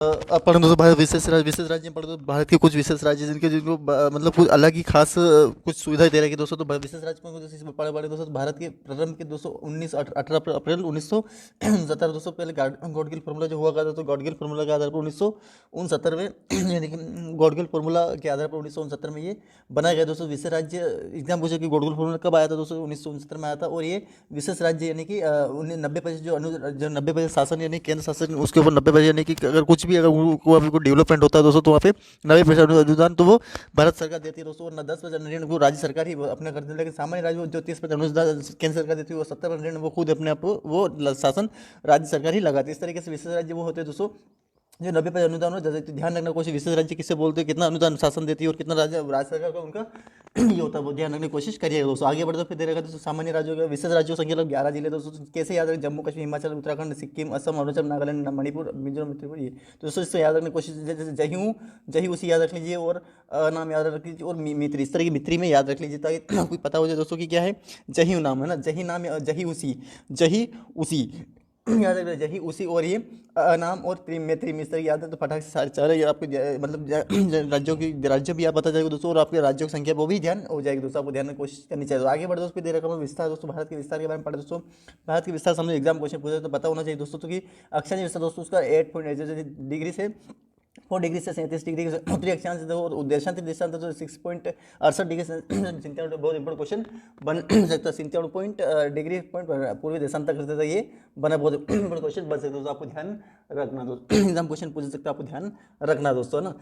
अब पढ़ो दोस्तों भारत विशेष राज्य में पढ़ो तो भारत के कुछ विशेष राज्य जिनके जिनको मतलब कुछ अलग ही खास कुछ सुविधाएं दे रखी है दोस्तों। तो विशेष राज्य में जैसे इसमें पढ़े पढ़े दोस्तों तो भारत के प्रारंभ के दोस्तों 18 अप्रैल 1970 दोस्तों पहले गॉडगिल फार्मूला जो हुआ करता था, तो गॉडगिल फार्मूला के आधार पर 1969 में यानी कि गॉडगिल फार्मूला के आधार पर 1969 में ये बनाया गया दोस्तों विशेष राज्य। एग्जाम पूछे कि गॉडगिल फार्मूला कब आया था दोस्तों, 1969 में आया था। और ये विशेष राज्य यानी कि 90% जो 90% शासन यानी केंद्र शासन उसके ऊपर 90% यानी कि अगर कुछ भी अगर कोई डेवलपमेंट होता है दोस्तों तो वहाँ पे 90% अनुदान तो वो भारत सरकार देती है दोस्तों, और 10% ऋण वो राज्य सरकार ही अपने करती है। लेकिन सामान्य राज्य जो 30% अनुदान केंद्र सरकार देती है, वो 70% ऋण वो खुद अपने आप वो शासन राज्य सरकार ही लगाती है। इस तरीके से विशेष राज्य वो होते हैं दोस्तों जो 90% अनुदान हो। जैसे ध्यान रखना कोशिश विशेष राज्य किसे बोलते हैं, कितना अनुदान शासन देती है और कितना राज्य सरकार का उनका ये होता है, वो ध्यान रखने की कोशिश करिएगा दोस्तों। आगे बढ़ते फिर दे रखा दोस्तों सामान्य राज्यों का विशेष राज्यों की संख्या लगभग 11 जिले दोस्तों। कैसे याद रखें, जम्मू कश्मीर, हिमाचल, उत्तराखंड, सिक्किम, असम, अरुणाचल, नागालैंड, मणिपुर, मिजोरम, त्रिपुरा, ये तो दोस्तों इससे याद रखने की कोशिश। जैसे जही उसी याद रख लीजिए, और नाम याद रख लीजिए, और मित्री, इस तरह की मित्री में याद रख लीजिए ताकि कोई पता हो जाए दोस्तों कि क्या है जही नाम है ना, जही नाम जही उसी याद रखना, जही उसी। और ये नाम और त्रिमेत्री इस तरह याद है तो फटाक से सारे चार ये आपको मतलब राज्य भी आप पता चलेगा दोस्तों, और आपके राज्यों की संख्या वो भी ध्यान हो जाएगी दोस्तों, आपको ध्यान में कोशिश करनी चाहिए। तो आगे बढ़े दोस्तों, दे रखा विस्तार दोस्तों, भारत के विस्तार के बारे में पढ़े दोस्तों। भारत के विस्तार समझ एग्जाम क्वेश्चन पूछे तो पता होना चाहिए दोस्तों, तो कि अक्षांश विस्तार दोस्तों उसका 8.8 डिग्री से 4 डिग्री से 37 डिग्री उत्तरी अक्षांश और देशांतर दिशांत तो 6.68 डिग्री से 97, बहुत इंपॉर्टेंट क्वेश्चन बन सकता है। 97 डिग्री पॉइंट पूर्वी देशांतर करते था, ये बना बहुत इंपॉर्टेंट क्वेश्चन बन सकता है दोस्तों, आपको ध्यान रखना दोस्तों। एग्जाम क्वेश्चन पूछ सकते हैं, आपको ध्यान रखना दोस्तों ना।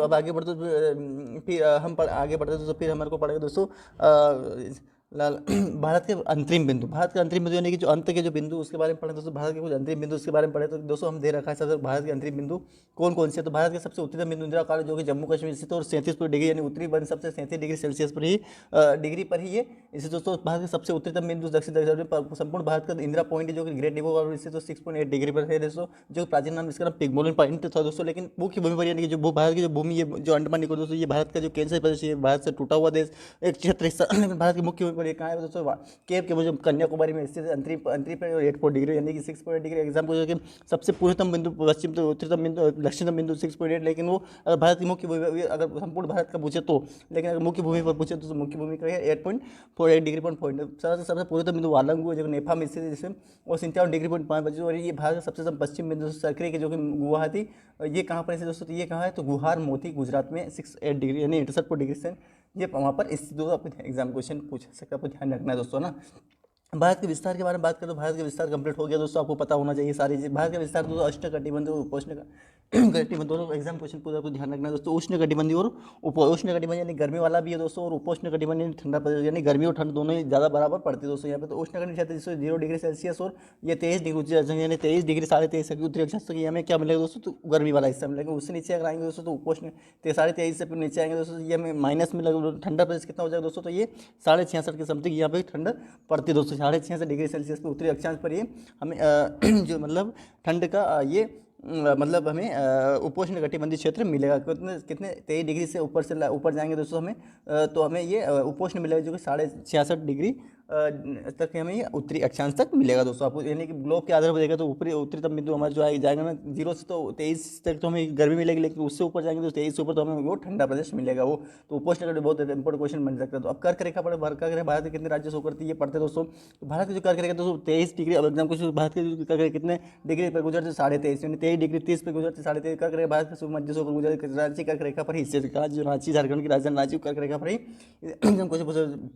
अब आगे बढ़ते फिर हम आगे बढ़ते दोस्तों, फिर हमारे को पड़ेगा दोस्तों लाल भारत के अंतरिम बिंदु, भारत के अंतरिम बिंदु यानी कि जो अंत के जो बिंदु उसके बारे में पढ़े दोस्तों। भारत के कुछ अंतरिम बिंदु उसके बारे में पढ़े तो दोस्तों हम दे रखा है सबसे भारत के अंतरिम बिंदु कौन कौन से। तो भारत के सबसे उत्तरी बिंदु इंदिरा काल जो कि जम्मू कश्मीर स्थित और 37 डिग्री यानी उत्तरी बन सबसे 37 डिग्री सेल्सियस पर ही डिग्री पर ही ये इसे दोस्तों भारत के सबसे उत्तरतम बिंदु दक्षिण संपूर्ण भारत का इंदिरा पॉइंट जो कि ग्रेट निको और इससे तो 6.8 डिग्री पर है दोस्तों, जो प्राचीन नाम इसका नाम पिग्मोलियन पॉइंट था दोस्तों। लेकिन मुख्य भूमि पर यानी कि जो भारत की जो भूमि ये जो अंडमान निकोबार दोस्तों, ये भारत का जो केंद्र प्रदेश है, भारत से टूटा हुआ देश एक क्षेत्र हिस्सा, लेकिन भारत की मुख्य भूमि पर ये कहाँ है दोस्तों, केप के मुझे कन्याकुमारी में स्थित अंतरी पर 84 डिग्री यानी कि 6.8 डिग्री। एग्जाम को कि सबसे पूर्वतम बिंदु पश्चिम तो उत्तरतम बिंदु दक्षिणतम बिंदु 6.8, लेकिन वो अगर भारत की मुख्य भूमि अगर संपूर्ण भारत का पूछे तो, लेकिन अगर मुख्य भूमि पर पूछे तो मुख्य भूमि का है 8.48 डिग्री पॉइंट। सबसे पूर्वतम बिंदु वालंगू जो नेपाल में स्थित है जिसमें वो 57 डिग्री 5 और ये भारत का सबसे पश्चिम बिंदु सक्रिय के जो कि गुवाहाटी, ये कहाँ पर है दोस्तों, तो ये कहाँ है तो गुहार मोती गुजरात में 68 डिग्री यानी 68 डिग्री से ये वहाँ पर इस दोस्तों आपको एग्जाम क्वेश्चन पूछ सकते हैं, आपको ध्यान रखना है दोस्तों ना। भारत के विस्तार के बारे में बात करें तो भारत का विस्तार कंप्लीट हो गया दोस्तों, आपको पता होना चाहिए सारी चीज़। भारत का विस्तार दोस्तों उष्णकटिबंधीय उपोष्ण कटिबंध दोनों एग्जाम क्वेश्चन पूरा आपको ध्यान रखना है दोस्तों। उष्णकटिबंधीय और उपोष्ण कटिबंध यानी गर्मी वाला भी है दोस्तों, और उपोष्ण कटिबंध यानी ठंडा प्रदेश यानी गर्मी और ठंड दोनों ही ज़्यादा बराबर पड़ती है दोस्तों। यहाँ पे तो उष्णकटिबंध क्षेत्र जिससे 0 डिग्री सेल्सियस और ये 23 डिग्री ऊंची यानी 23 डिग्री 23.5 की उत्तरी अक्षांश तक ये हमें क्या मिलेगा दोस्तों, तो गर्मी वाला हिस्सा मिलेगा। उससे नीचे अगर आएंगे दोस्तों तो उपोष्ण 23.5 से फिर नीचे आएंगे दोस्तों, ये हमें माइनस में लगेगा। ठंडा प्रदेश कितना हो जाएगा दोस्तों, तो ये 66.5 के समथिंग यहाँ पे ठंड पड़ती है दोस्तों। 66.5 डिग्री सेल्सियस पे उत्तरी अक्षांश पर ये हमें जो मतलब ठंड का ये मतलब हमें उपोष्ण कटिबंधीय क्षेत्र मिलेगा। कितने कितने 23 डिग्री से ऊपर जाएंगे दोस्तों हमें तो हमें ये उपोष्ण मिलेगा जो कि 66.5 डिग्री तक हमें ये उत्तरी अक्षांश तक मिलेगा दोस्तों। आपको यानी कि ग्लोब के आधार पर देखा तो ऊपरी उत्तरीतम बिंदु हमारा जो जाएगा ना 0 से तो 23 तक तो हमें गर्मी मिलेगी, लेकिन उससे ऊपर जाएंगे तो 23 से ऊपर तो हमें वो ठंडा प्रदेश मिलेगा वो। तो उपोष्ण कटिबंधीय बहुत इंपॉर्टेंट क्वेश्चन बन सकता है। तो अब कर्क रेखा पड़े कर्क रेखा भारत के कितने राज्य शो करती है ये पढ़ते दोस्तों। तो भारत की जो कर्क रेखा दोस्तों 23 डिग्री, अब एग्जाम कुछ भारत के जो कर्क रेखा कितने डिग्री पर गुजरते 23.5 यानी 23 डिग्री 30 पर गुजरते 23.5 कर्क रेखा भारत के मध्य से होकर गुजरती रांची कर्क रेखा पर ही स्थित जो रांची झारखंड की राजधानी रांची कर्क रेखा पर ही एग्जाम क्वेश्चन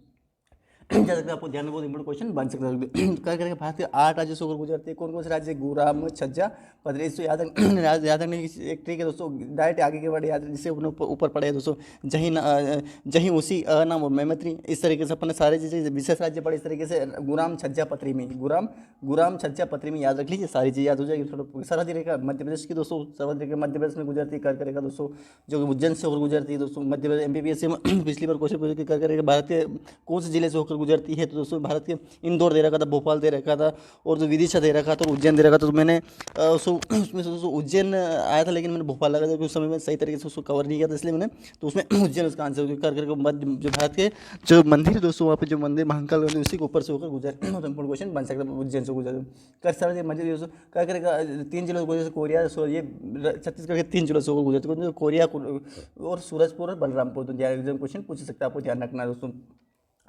जा सकते हैं, आपको ध्यान में बहुत इंपॉर्टेंट क्वेश्चन बन सकता है। क्या करेंगे भारत के 8 राज्यों से होकर गुजरते हैं, कौन कौन से राज्य, गुराम, छज्जा, पदरी। इसको याद रखने की एक ट्रिक है दोस्तों, डायरेक्ट आगे के वर्ड याद जिससे ऊपर पड़े दोस्तों। जही उसी नाम और मैमत्री, इस तरीके से अपने सारे चीज़ें विशेष राज्य पड़े इस तरीके से। गुराम छज्जा पत्री में गुराम छज्जा पत्री में याद रख लीजिए, सारी चीज़ याद हो जाएगी। थोड़ा सरहदी रेखा मध्य प्रदेश की दोस्तों, सरहदी रेखा मध्य प्रदेश में गुजरती है कर्क रेखा दोस्तों, जो कि उज्जैन से होकर गुजरती है दोस्तों। मध्य प्रदेश MPPSC में पिछली बार क्वेश्चन पूछे कि कर्क रेखा भारत के कौन से जिले से होकर गुजरती है। तो दोस्तों भारत के इंदौर दे रखा था, भोपाल दे रखा था, और जो विदिशा दे रखा था और उज्जैन दे रखा था। तो मैंने उसमें से दोस्तों उज्जैन आया था, लेकिन मैंने भोपाल लगा था क्योंकि उस समय में सही तरीके से उसको कवर नहीं किया था, इसलिए मैंने तो उसमें उज्जैन उसका आंसर कर करके जो भारत के जो मंदिर है दोस्तों, वहाँ पे जो मंदिर महाकाल मंदिर उसी के ऊपर से होकर गुजर तो इंपॉर्टेंट क्वेश्चन बन सकता है उज्जैन से गुजर कर सकते हैं। मध्य दोस्तों क्या करेगा, 3 जिलों को, जैसे कोरिया ये छत्तीसगढ़ के 3 जिलों से होकर गुजरते हैं, कोरिया और सूरजपुर और बलरामपुर। तो एग्जाम क्वेश्चन पूछ सकता है, आपको ध्यान रखना है दोस्तों।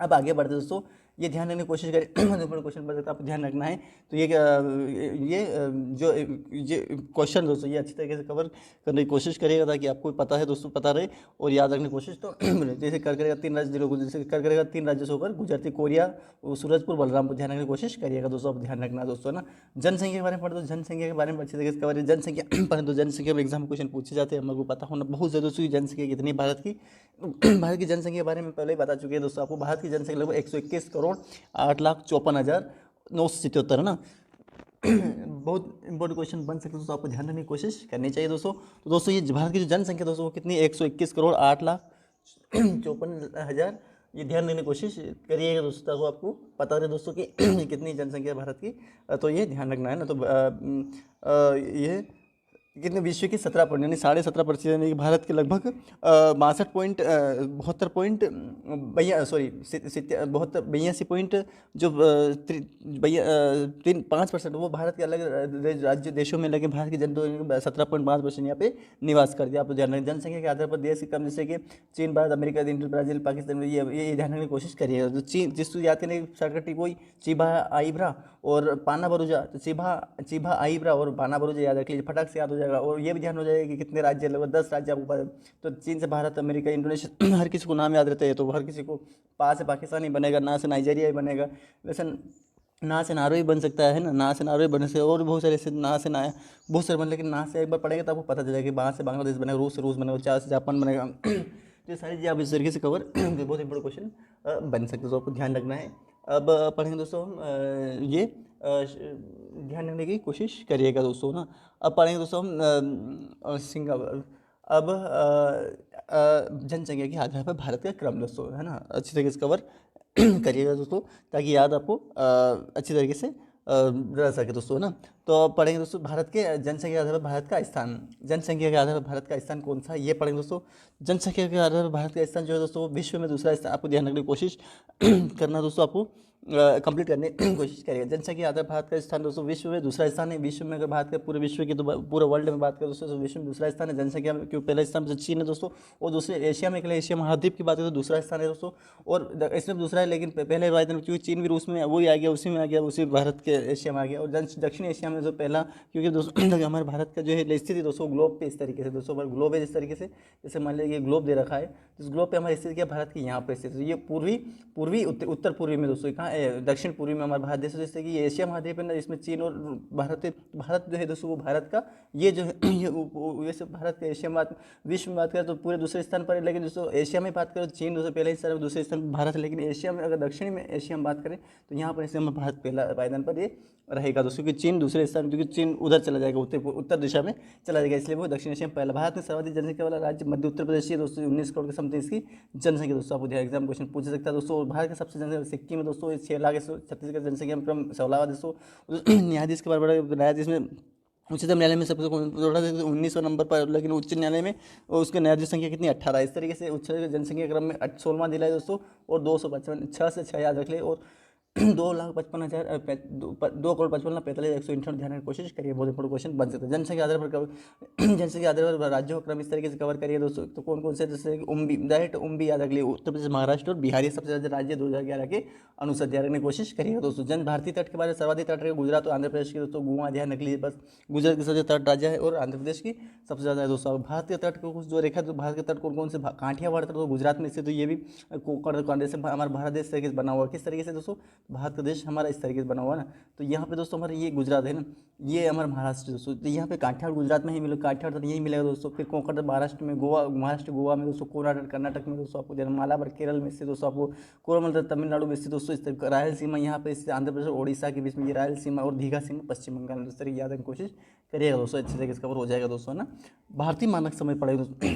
अब आगे बढ़ते दोस्तों, ये ध्यान रखने की कोशिश करें क्वेश्चन पर आपको ध्यान रखना है। तो जो ये क्वेश्चन दोस्तों ये अच्छी तरीके से कवर करने की कोशिश करिएगा, ताकि आपको पता है दोस्तों, पता रहे और याद रखने की कोशिश। तो जैसे कर करेगा 3 राज्य जैसे कर करेगा 3 राज्यों से होकर गुजरती, कोरिया, सूरजपुर, बलरामपुर, ध्यान रखने की कोशिश करिएगा दोस्तों। आप ध्यान रखना दोस्तों ना। जनसंख्या के बारे में पढ़े तो जनसंख्या के बारे में अच्छी तरीके से कवर, जनसंख्या पढ़े तो जनसंख्या में एग्जाम क्वेश्चन पूछे जाते हैं, हमारे को पता होना बहुत ज़रूरी है। जनसंख्या कितनी भारत की भारत की जनसंख्या के बारे में पहले ही बता चुके हैं दोस्तों आपको। भारत की जनसंख्या लगभग 121 करोड़ 8,54,977 है ना। बहुत इंपॉर्टेंट क्वेश्चन बन सकते हैं दोस्तों, आपको ध्यान रखने की कोशिश करनी चाहिए दोस्तों। तो दोस्तों ये भारत की जो जनसंख्या दोस्तों वो कितनी, 121 करोड़ 8,54,000। ये ध्यान देने की कोशिश करिएगा दोस्तों, ताकि आपको पता रहे दोस्तों कि कितनी जनसंख्या है भारत की। तो ये ध्यान रखना है ना। तो ये कितने, विश्व की 17% यानी 17.5%, यानी कि भारत के लगभग 82.82 जो 5% वो भारत के अलग राज्य देशों में, लेकिन भारत की जनता 17.5% यहाँ पे निवास करती है। आप ध्यान रखें, जनसंख्या के आधार पर देश की कम, जैसे कि चीन, Bharat, America, India, Brazil, Pakistan, ये ध्यान रखने की कोशिश करिएगा। तो चीन जिस याद करने की शॉर्टकट कोई चिबा आइब्रा और पाना बरूजा, तो चिबा आइब्रा और पाना बरूजा याद रख लीजिए, फटाक से याद हो जाएगा। और ये भी ध्यान हो जाएगा कि कितने राज्य, लगभग 10 राज्य आपको। तो चीन से भारत, अमेरिका, इंडोनेशिया, हर किसी को नाम याद रहता है। तो हर किसी को पा से पाकिस्तान ही बनेगा, ना से नाइजीरिया ही बनेगा, वैसे ना से नारो ही बन सकता है ना, ना से नारो ही बन सकता है। और भी बहुत सारे ऐसे ना से ना बहुत सारे बन, लेकिन ना से एक बार पढ़ेंगे तो आपको पता चलेगा कि वहाँ से बांग्लादेश बनेगा, रूस से रूस बनेगा, चार से जापान बनेगा। तो ये सारी चीज़ें आप इस तरीके से कवर बहुत इंपॉर्टेंट क्वेश्चन बन सकते हैं, तो आपको ध्यान रखना है। अब पढ़ेंगे दोस्तों हम ये ध्यान रखने की कोशिश करिएगा दोस्तों ना। अब पढ़ेंगे दोस्तों हम सिंगापुर। अब जनसंख्या के आधार पर भारत का क्रम दोस्तों है ना, अच्छी तरीके से कवर करिएगा दोस्तों, ताकि याद आपको अच्छी तरीके से रह सके दोस्तों ना। तो पढ़ेंगे दोस्तों भारत के जनसंख्या के आधार पर भारत का स्थान, जनसंख्या के आधार पर भारत का स्थान कौन सा है, ये पढ़ेंगे दोस्तों। जनसंख्या के आधार पर भारत का स्थान जो है दोस्तों, विश्व में दूसरा स्थान, आपको ध्यान रखने की कोशिश करना दोस्तों, आपको कंप्लीट करने की कोशिश करिएगा। जनसंख्या के आधार पर भारत का स्थान दोस्तों विश्व में दूसरा स्थान है। विश्व में अगर बात करें पूरे विश्व की, तो पूरे वर्ल्ड में बात करें दोस्तों, तो विश्व में दूसरा स्थान है जनसंख्या में, क्योंकि पहला स्थान तो चीन है दोस्तों, और दूसरे एशिया में, अकेले एशिया महाद्वीप की बात करें तो दूसरा स्थान है दोस्तों। और इसमें दूसरा है, लेकिन पहले बात क्योंकि चीन भी रूस में वही आ गया, उसी में आ गया, उसी भारत के एशिया में आ गया। और दक्षिण एशिया में जो पहला, क्योंकि दोस्तों हमारे भारत का जो है स्थिति दोस्तों ग्लोब पे इस तरीके से दोस्तों, हमारा ग्लोब है इस तरीके से, जैसे मान लीजिए ग्लोब दे रखा है, इस ग्लोब पे हमारी स्थिति क्या, भारत की यहाँ पे स्थिति, ये पूर्वी उत्तर पूर्वी में दोस्तों, कहाँ दक्षिण पूर्वी में हमारा भारत देश, जैसे कि ये एशिया महाद्वीप है ना, इसमें चीन और भारत जो है दोस्तों, वो भारत का ये जो है वैसे भारत का एशिया में विश्व में बात करें तो पूरे दूसरे स्थान पर है, लेकिन दोस्तों एशिया में बात करें तो चीन दोस्तों पहले स्थान, दूसरे स्थान पर भारत है। लेकिन एशिया में, अगर दक्षिण में एशिया में बात करें तो यहाँ पर एशिया में भारत पहला पायदान पर ये रहेगा दोस्तों, क्योंकि चीन दूसरे स्थान, क्योंकि चीन उधर चला जाएगा, उत्तर दिशा में चला जाएगा, इसलिए वो दक्षिण एशिया में पहला। भारत में सर्वाधिक जनसंख्या वाला राज्य मध्य उत्तर प्रदेश है दोस्तों, 19 करोड़ के समथिंग इसकी जनसंख्या दोस्तों, आपको एग्जाम क्वेश्चन पूछ सकता है दोस्तों। और भारत का सबसे जनसंख्या सिक्किम में दोस्तों 6,36,000 जनसंख्या में क्रम 16वां दोस्तों। न्यायाधीश के बारे में न्यायाधीश में उच्चतम न्यायालय में सबसे थोड़ा सा 19वां नंबर पर, लेकिन उच्च न्यायालय में उसके न्यायाधीश संख्या कितनी 18। इस तरीके से उच्च जनसंख्या क्रम में 16वां जिला है दोस्तों, और 255 6 से 6 याद रख ले, और 2,55,000 2,55,45,168 ध्यान की कोशिश करिए, बहुत इंपॉर्टेंट क्वेश्चन बन सकता है। जनसंख्या आधार पर जनसंख्या आधार पर राज्यों का क्रम इस तरीके से कवर करिए दोस्तों। तो कौन कौन से, जैसे डायरेक्ट याद रख लिए, उत्तर प्रदेश, महाराष्ट्र और बिहार, ये सबसे ज़्यादा राज्य 2011 के अनुसार ध्यान रखने की कोशिश करिएगा दोस्तों। भारतीय तट के बारे में सर्वाधिक तट रहेगा गुजरात और आंध्र प्रदेश की दोस्तों, गोवा ध्यान रख लीजिए बस, गुजरात की सबसे तट राज्य है और आंध्र प्रदेश की सबसे ज़्यादा है दोस्तों। भारतीय तट को कुछ जो रेखा, तो भारत के तट कौन कौन से, काठियावाड़ तट तो गुजरात में स्थित, तो ये भी कोकण से हमारा भारत देश तरीके से बना हुआ, किस तरीके से दोस्तों, भारत का देश हमारा इस तरीके से बना हुआ ना। तो यहाँ पे दोस्तों हमारा ये गुजरात है ना, ये हमारा महाराष्ट्र दोस्तों, तो यहाँ पे काठियावाड़ गुजरात में ही मिलेगा, काठियावाड़ तट यही मिलेगा दोस्तों। फिर कोंकण महाराष्ट्र में, गोवा महाराष्ट्र गोवा में दोस्तों, कर्नाटक में दोस्तों आपको, मालाबार केरल में स्थित दोस्तों, आपको कोरमंडल तमिलनाडु में स्थित दोस्तों, इस तरह रायलसीमा यहाँ पे स्थित, आंध्र प्रदेश और ओडिशा के बीच में ये रायलसीमा, और दीघा सीमा पश्चिम बंगाल में, इस तरह याद रखने की कोशिश करिएगा दोस्तों, अच्छे तरीके से कवर हो जाएगा दोस्तों ना। भारतीय मानक समय पड़ेगा दोस्तों।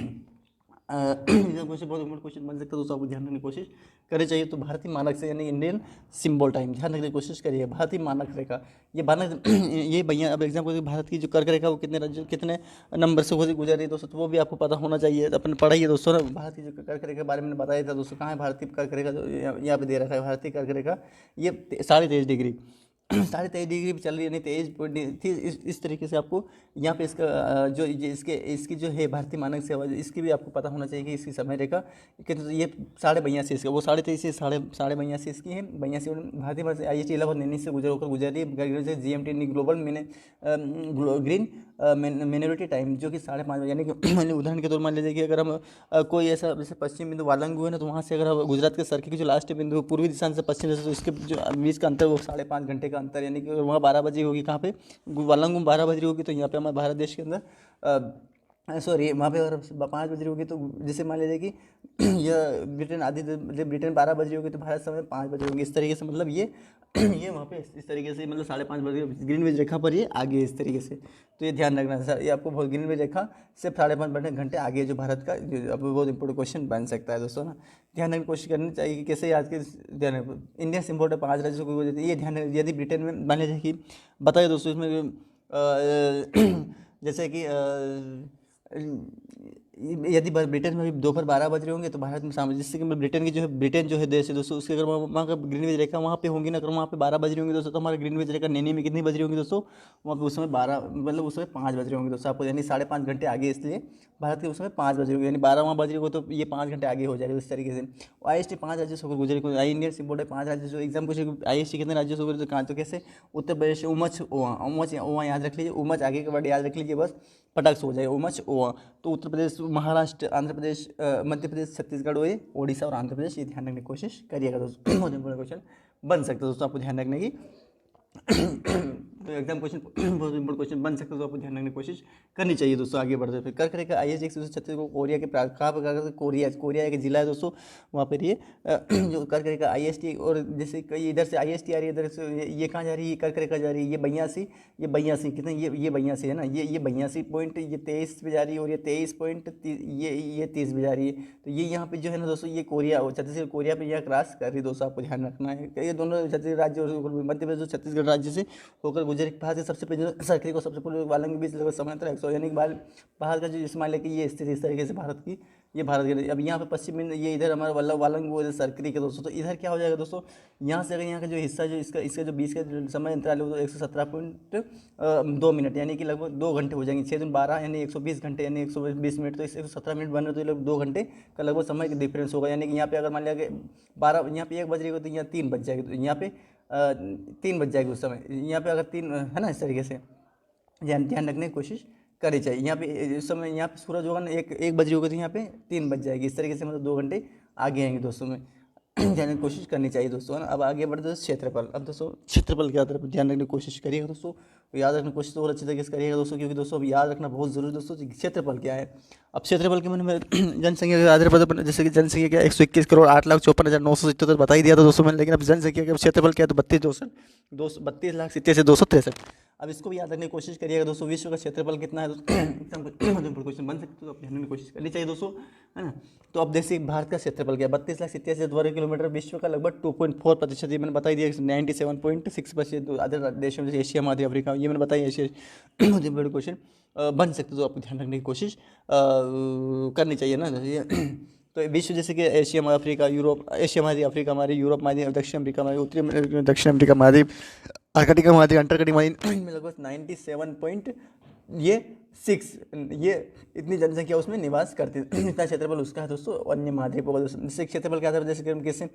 क्वेश्चन बहुत इंपॉर्टेंट क्वेश्चन बन सकता है दोस्तों, आपको ध्यान रखने की कोशिश करें चाहिए। तो भारतीय मानक से यानी इंडियन सिंबल टाइम ध्यान रखने की कोशिश करिए। भारतीय मानक रेखा ये मानक ये भैया अब एग्जाम्पल भारत की जो कर्क रेखा वो कितने राज्य कितने नंबर से गुजर रही है दोस्तों, तो वो भी आपको पता होना चाहिए। अपन पढ़ाइए दोस्तों ना, भारत की जो कर्क रेखा के बारे में बताया था दोस्तों, कहाँ है भारतीय कर्क रेखा, जो यहाँ पे दे रखा है भारतीय कर्क रेखा, ये 23.5 डिग्री 23.5 डिग्री पे चल रही है, यानी 23 इस तरीके से आपको यहाँ पे इसका जो इसकी जो है भारतीय मानक सेवा, इसकी भी आपको पता होना चाहिए कि इसकी समय रेखा कि तो ये 22.5 इसका, वो 23.5 से 22.5 इसकी है। 82 भारतीय मानक आई एच 11 से गुजर रही है GMT global green minority time, जो कि 5:30 यानी कि मान लीजिए उदाहरण के तौर मान लीजिए कि अगर हम कोई ऐसा जैसे पश्चिम बिंदु वालंगू है ना, तो वहाँ से अगर गुजरात के सर्किल की जो लास्ट बिंदु पूर्वी दिशा से पश्चिम दिशा, तो इसके जो बीच का अंतर वो 5.5 घंटे का अंतर, यानी कि वहाँ 12 बजे होगी, कहाँ पे वालंगू 12 बजे होगी, तो यहाँ पे हमारे भारत देश के अंदर सॉरी वहाँ पे अगर 5 बज रही होगी, तो जैसे मान लीजिए कि यह ब्रिटेन आधी जब ब्रिटेन 12 बज रही होगी तो भारत समय 5 बजे होगी, इस तरीके से मतलब ये ये वहाँ पे इस तरीके से मतलब 5:30 बजे ग्रीनविच रेखा पर ये आगे इस तरीके से, तो ये ध्यान रखना सर, ये आपको बहुत ग्रीनविच रेखा सिर्फ 5:30 घंटे आगे जो भारत का जो अब बहुत इंपॉर्टेंट क्वेश्चन बन सकता है दोस्तों ना। ध्यान रखने की कोशिश करनी चाहिए कि कैसे आज के ध्यान इंडिया से इम्पोर्टेंट 5 राज्यों को ये ध्यान यदि ब्रिटेन में मान लीजिए कि बताइए दोस्तों इसमें जैसे कि यदि ब्रिटेन में भी दोपहर 12 बज रहे होंगे तो भारत में शाम, जिससे कि ब्रिटेन की जो है ब्रिटेन जो है देश है दोस्तों, उसके अगर वहाँ का ग्रीनविच रेखा वहाँ पे होंगी ना, अगर वहाँ पे 12 बज रही होंगी दोस्तों, तो हमारे ग्रीनविच रेखा नैनी में कितनी बज रही होंगी दोस्तों, वहाँ पे उस समय 12 मतलब उस समय 5 बज रहे होंगे दोस्तों आपको, यानी 5.5 घंटे आगे, इसलिए भारत के उस समय 5 बज रही होगी, यानी 12 वहाँ बज रही होगी, तो ये 5 घंटे आगे हो जाएगा इस तरीके से। IST 5 राज्यों से होकर गुजरे, आई इंडियन सिंबल 5 राज्यों से एग्जाम पूछे IST कितने राज्यों से गुजरे, तो कहाँ, तो कैसे उत्तर प्रदेश उमच ओवा याद रख लीजिए, उमच आगे के वर्ड याद रख लीजिए, बस फटाक से हो जाएगा उमच ओवा। तो उत्तर प्रदेश, महाराष्ट्र, आंध्र प्रदेश, मध्य प्रदेश, छत्तीसगढ़, ये ओडिशा और आंध्र प्रदेश, ये ध्यान रखने की कोशिश करिएगा दोस्तों। बहुत इंपॉर्टेंट क्वेश्चन बन सकता है दोस्तों, आपको ध्यान रखने की तो एग्जाम क्वेश्चन बहुत इंपॉर्टेंट क्वेश्चन बन सकता है, तो आपको ध्यान रखने की कोशिश करनी चाहिए दोस्तों। आगे बढ़ते फिर कर्क रेखा IST 136 को कोरिया के कहाँ पर, कोरिया एक जिला है दोस्तों, वहाँ पर ये जो कर्क रेखा IST, और जैसे कई इधर से IST आ रही है, इधर से ये कहाँ जा रही है, कर्क रेखा जा रही है, ये 82 कितने, ये 82 है ना, ये 82 पॉइंट, ये 23 पे जा रही है, और ये 23 पॉइंट ये 30 पे जा रही है, तो ये यहाँ पे जो है ना दोस्तों, ये कोरिया छत्तीसगढ़ कोरिया पे यह क्रॉस कर रही है दोस्तों, आपको ध्यान रखना है। ये दोनों छत्तीसगढ़ राज्य और मध्य प्रदेश छत्तीसगढ़ राज्य से होकर गुजरे, भारत के सबसे पहले सर्किल को सबसे पूर्व वालंग के बीच लगभग समांतर 100, यानी कि भारत का जो जिस मान लेके ये स्थिति इस तरीके से भारत की, ये भारत के, अब यहाँ पे पश्चिम में ये इधर हमारा वालंग वो सर्किल के दोस्तों, तो इधर क्या हो जाएगा दोस्तों, यहाँ से अगर यहाँ का जो हिस्सा जो इसका जो बीच का जो समय अंतराल है वो 117.2 मिनट, यानी कि लगभग 2 घंटे हो जाएंगे, 6 दूनी 12 यानी 120 घंटे, यानी 120 मिनट, तो 117 मिनट बन रहे, तो ये लोग 2 घंटे का लगभग समय का डिफरेंस होगा, यानी कि यहाँ पे अगर मान लिया कि 12 यहाँ पे 1 बज रही हो, तो यहाँ 3 बज जाएगी, तो यहाँ पे 3 बज जाएगी उस समय, यहाँ पे अगर 3 है ना, इस तरीके से ध्यान रखने की कोशिश करनी चाहिए। यहाँ पे इस समय यहाँ पे सूरज होगा ना, एक बज रही होगी, तो यहाँ पे 3 बज जाएगी, इस तरीके से मतलब 2 घंटे आगे आएंगे दोस्तों में ध्यान की कोशिश करनी चाहिए दोस्तों, है ना। अब आगे बढ़ते हैं क्षेत्रफल। अब दोस्तों क्षेत्रफल की तरफ ध्यान रखने की कोशिश करिएगा दोस्तों, याद रखने की कोशिश तो और अच्छी तरीके से करिएगा दोस्तों, क्योंकि दोस्तों अब याद रखना बहुत जरूरी दोस्तों, क्षेत्रफल क्या है। अब क्षेत्रफल के मैंने जनसंख्या के आधार पर, जैसे कि जनसंख्या क्या 121,08,54,977 बता ही दिया था दोस्तों मैंने, लेकिन अब जनसंख्या का क्षेत्रफल क्या है, तो 32,87,233। अब इसको भी याद रखने की कोशिश करिएगा दोस्तों। विश्व का क्षेत्रफल कितना है दोस्तों, क्वेश्चन बन सकते हो, आप ध्यान रखने की कोशिश करनी चाहिए दोस्तों, है ना। तो अब देखिए भारत का क्षेत्रफल क्या है, 32,87,000 वर्ग किलोमीटर, विश्व का लगभग 2.4%, ये मैंने बताई दिया, 97.6% अदर देशों में, जैसे एशिया, मध्य अफ्रीका, ये मैंने बताया एशिया। मुझे बड़े क्वेश्चन बन सकते, तो आपको ध्यान रखने की कोशिश करनी चाहिए ना। तो विश्व जैसे कि एशिया, अफ्रीका, यूरोप, एशिया महाद्वीप, अफ्रीका महाद्वीप, यूरोप महाद्वीप, दक्षिण अमेरिका महाद्वीप, उत्तरी दक्षिण अमेरिका महाद्वीप, अर्कटिका महाद्वीप, अंटार्कटिका महाद्वीप में लगभग 97.6 ये इतनी जनसंख्या उसमें निवास करती है, इतना क्षेत्रफल उसका है दोस्तों। अन्य महाद्वीप होगा दोस्तों, जैसे क्षेत्रफल क्या था, जैसे कि हम कैसे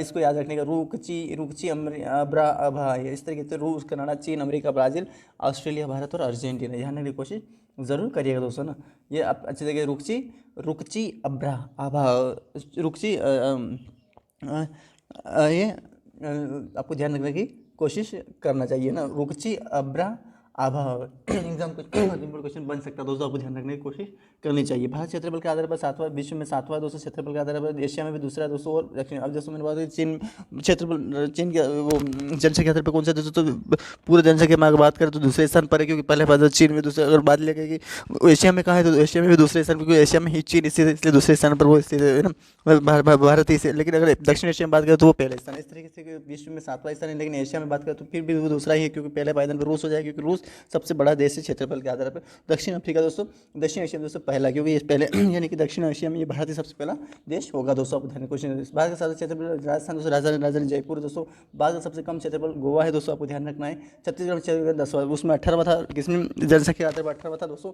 इसको याद रखने का, रुकची अब्रा अभा, इस तरीके से रूस, कनाडा, चीन, अमेरिका, ब्राज़ील, ऑस्ट्रेलिया, भारत और अर्जेंटीना, ध्यान रखने की कोशिश ज़रूर करिएगा दोस्तों ना। ये आप अच्छी तरीके रुकची अब्रा आभा, रुकची ये आपको ध्यान रखने की कोशिश करना चाहिए ना, रुकची अब्रा आबा एग्जाम क्वेश्चन बन सकता है दोस्तों, आपको ध्यान रखने की कोशिश करनी चाहिए। भारत क्षेत्रफल के आधार पर सातवां, विश्व में सातवां दोस्तों क्षेत्रफल के आधार पर, एशिया में भी दूसरा दोस्तों, और दक्षिण। अब दोस्तों मैंने बात की चीन क्षेत्रफल, चीन के वो जनसंख्या के आधार पर कौन सा दोस्तों, तो पूरे जनसंख्या में अगर बात करें तो दूसरे स्थान पर है, क्योंकि पहले बात चीन में, दूसरे अगर बात लेके कि एशिया में कहाँ है तो एशिया में भी दूसरे स्थान पर, क्योंकि एशिया में ही चीन स्थित है, इसलिए दूसरे स्थान पर वो स्थित है ना, भारत ही से। लेकिन अगर दक्षिण एशिया में बात करें तो वो पहले स्थान है। इस तरीके से कि विश्व में सातवां स्थान है, लेकिन एशिया में बात करें तो फिर भी वो दूसरा ही है, क्योंकि पहले पायदान पर रूस हो जाएगा, क्योंकि रूस सबसे बड़ा देश है क्षेत्रफल के आधार पर। दक्षिण अफ्रीका दोस्तों, दक्षिण एशिया में दोस्तों पहला, क्योंकि ये पहले यानी कि दक्षिण एशिया में ये भारत ही सबसे पहला देश होगा दोस्तों। आपको ध्यान क्वेश्चन, भारत का सबसे क्षेत्रफल राजस्थान दोस्तों, राजधानी जयपुर दोस्तों। भारत का सबसे कम क्षेत्रफल गोवा है दोस्तों, आपको ध्यान रखना है। छत्तीसगढ़ क्षेत्रफल 10वां, उसमें 18वां था, किसमें जनसंख्या के आधार पर 18वां था दोस्तों,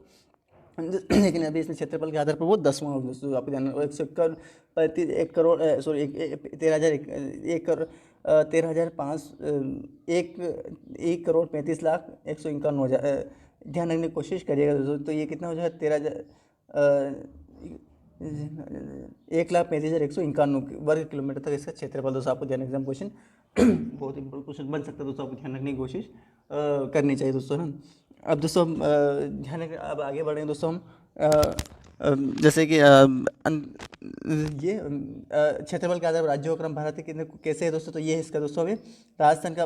लेकिन अभी इसमें क्षेत्रफल के आधार पर वो 10वां हो दोस्तों, आपको ध्यान रखना। 1 करोड़ 1,35,1,35,1,1,35,1,1,35,151,191,000, ध्यान रखने की कोशिश करिएगा दोस्तों। तो ये कितना हो जाएगा, 1,35,191 वर्ग किलोमीटर तक इसका क्षेत्रफल दोस्तों, आपको ध्यान एग्जाम क्वेश्चन बहुत इंपॉर्टेंट क्वेश्चन बन सकता है दोस्तों, आपको ध्यान रखने की कोशिश करनी चाहिए दोस्तों ना। अब दोस्तों हम ध्यान रखें, अब आगे बढ़ेंगे दोस्तों हम जैसे कि ये क्षेत्रफल के आधार पर राज्यों का क्रम भारत के कितने कैसे है दोस्तों, तो ये है इसका दोस्तों। अभी राजस्थान का